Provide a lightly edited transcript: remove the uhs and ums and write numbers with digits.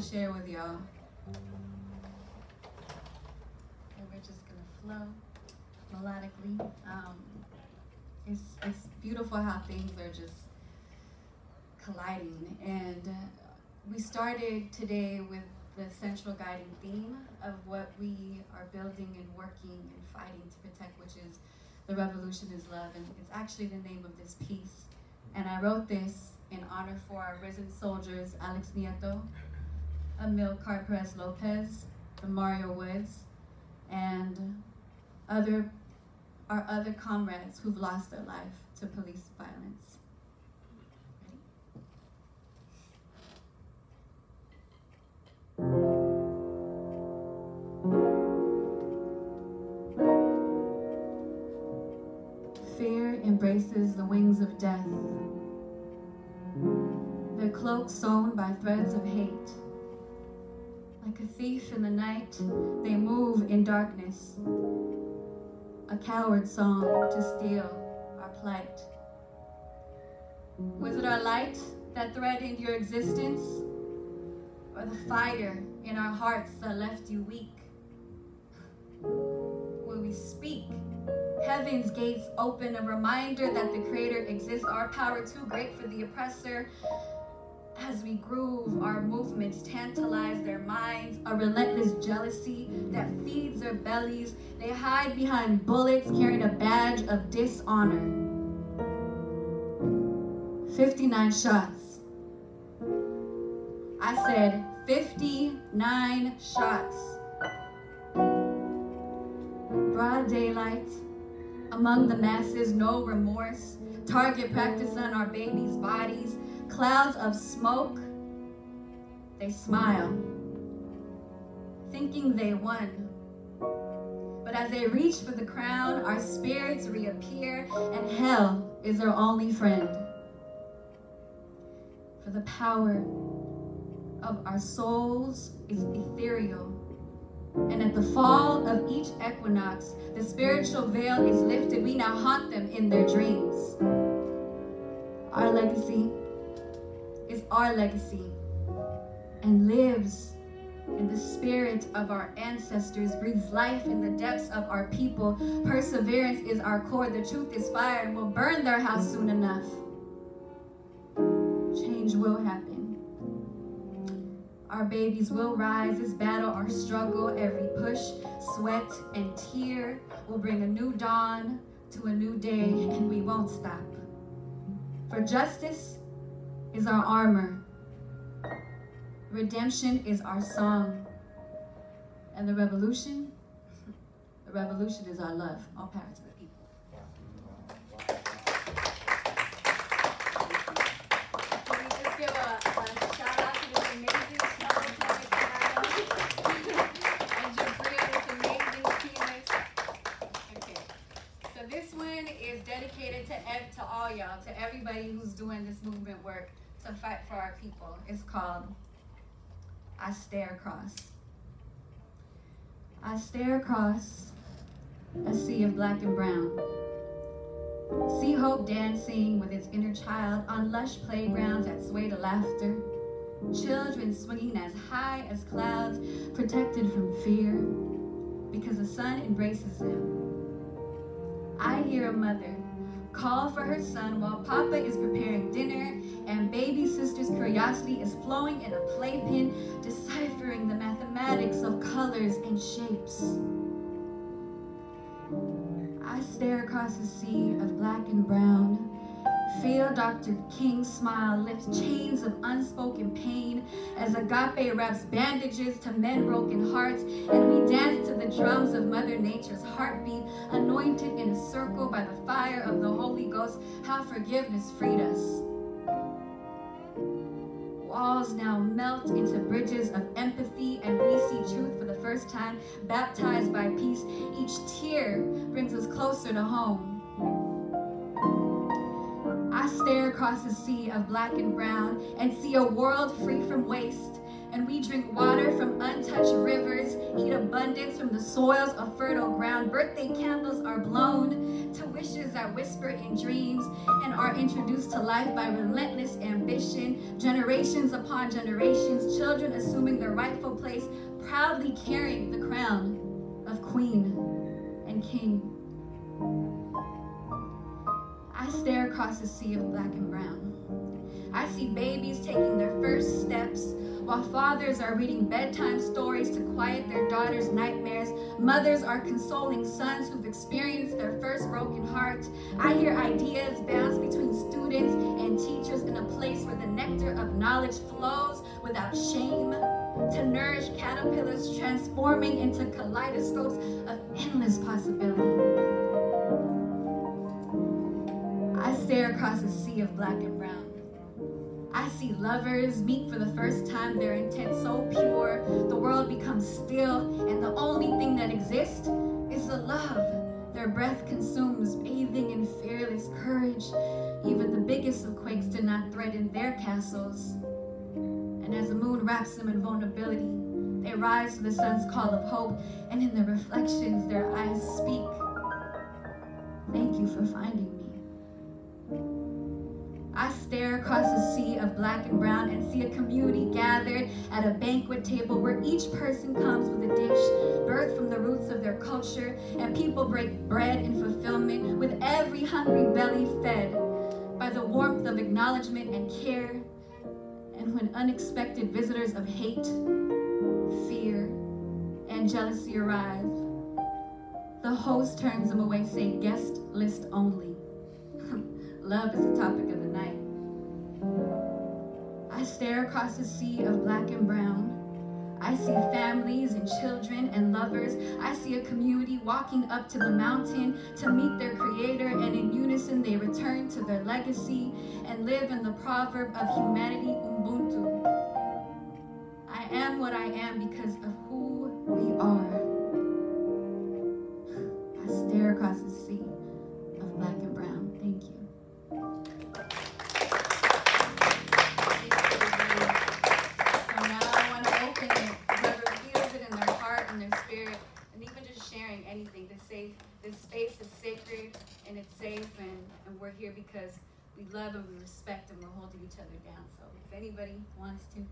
share with y'all. And we're just gonna flow melodically. It's beautiful how things are just colliding. And we started today with the central guiding theme of what we are building and working and fighting to protect, which is the revolution is love. And it's actually the name of this piece. And I wrote this in honor for our risen soldiers, Alex Nieto, Amilcar Perez Lopez, Mario Woods, and our other comrades who've lost their life to police violence. Ready? Fear embraces the wings of death, their cloaks sewn by threads of hate. Like a thief in the night, they move in darkness, a coward song to steal our plight. Was it our light that threatened your existence, or the fire in our hearts that left you weak? When we speak, heaven's gates open, a reminder that the Creator exists, our power too great for the oppressor. As we groove, our movements tantalize their minds, a relentless jealousy that feeds their bellies. They hide behind bullets, carrying a badge of dishonor. 59 shots. I said 59 shots. Broad daylight, among the masses, no remorse. Target practice on our babies' bodies. Clouds of smoke, they smile, thinking they won. But as they reach for the crown, our spirits reappear, and hell is their only friend. For the power of our souls is ethereal, and at the fall of each equinox, the spiritual veil is lifted. We now haunt them in their dreams. Our legacy is our legacy and lives in the spirit of our ancestors, breathes life in the depths of our people. Perseverance is our core. The truth is fire and will burn their house soon enough. Change will happen. Our babies will rise. This battle, our struggle, every push, sweat, and tear will bring a new dawn to a new day, and we won't stop. For justice is our armor. Redemption is our song. And the revolution is our love. All power to the people. Can we just give a shout out to this amazing cello player, Kiana, and Jibril, this amazing pianist. Okay, so this one is dedicated to all y'all, to everybody who's doing this movement work to fight for our people. It's called I Stare Across. I stare across a sea of black and brown. See hope dancing with its inner child on lush playgrounds that sway to laughter. Children swinging as high as clouds, protected from fear, because the sun embraces them. I hear a mother call for her son while Papa is preparing dinner, and baby sister's curiosity is flowing in a playpen, deciphering the mathematics of colors and shapes. I stare across a sea of black and brown, feel Dr. King's smile lift chains of unspoken pain as Agape wraps bandages to men broken hearts, and we dance to the drums of Mother Nature's heartbeat, anointed in a circle by the fire of the Holy Ghost. How forgiveness freed us. Walls now melt into bridges of empathy, and we see truth for the first time, baptized by peace. Each tear brings us closer to home. I stare across a sea of black and brown and see a world free from waste And we drink water from untouched rivers, eat abundance from the soils of fertile ground. Birthday candles are blown to wishes that whisper in dreams and are introduced to life by relentless ambition. Generations upon generations, children assuming their rightful place, proudly carrying the crown of queen and king. I stare across a sea of black and brown. I see babies taking their first steps, while fathers are reading bedtime stories to quiet their daughters' nightmares. Mothers are consoling sons who've experienced their first broken heart. I hear ideas bounce between students and teachers in a place where the nectar of knowledge flows without shame, to nourish caterpillars transforming into kaleidoscopes of endless possibility. I stare across a sea of black and brown. I see lovers meet for the first time, their intent so pure, the world becomes still, and the only thing that exists is the love their breath consumes, bathing in fearless courage. Even the biggest of quakes did not threaten their castles. And as the moon wraps them in vulnerability, they rise to the sun's call of hope, and in the reflections their eyes speak, "Thank you for finding me." I stare across a sea of black and brown and see a community gathered at a banquet table where each person comes with a dish birthed from the roots of their culture, and people break bread in fulfillment with every hungry belly fed by the warmth of acknowledgement and care. And when unexpected visitors of hate, fear, and jealousy arrive, the host turns them away, saying, "Guest list only." Love is the topic of the night. I stare across a sea of black and brown. I see families and children and lovers. I see a community walking up to the mountain to meet their creator, and in unison they return to their legacy and live in the proverb of humanity, Ubuntu. I am what I am because of who we are. I stare across a sea of black and brown. Thank you. Anything. This space is sacred and it's safe, and we're here because we love and we respect and we're holding each other down. So if anybody wants to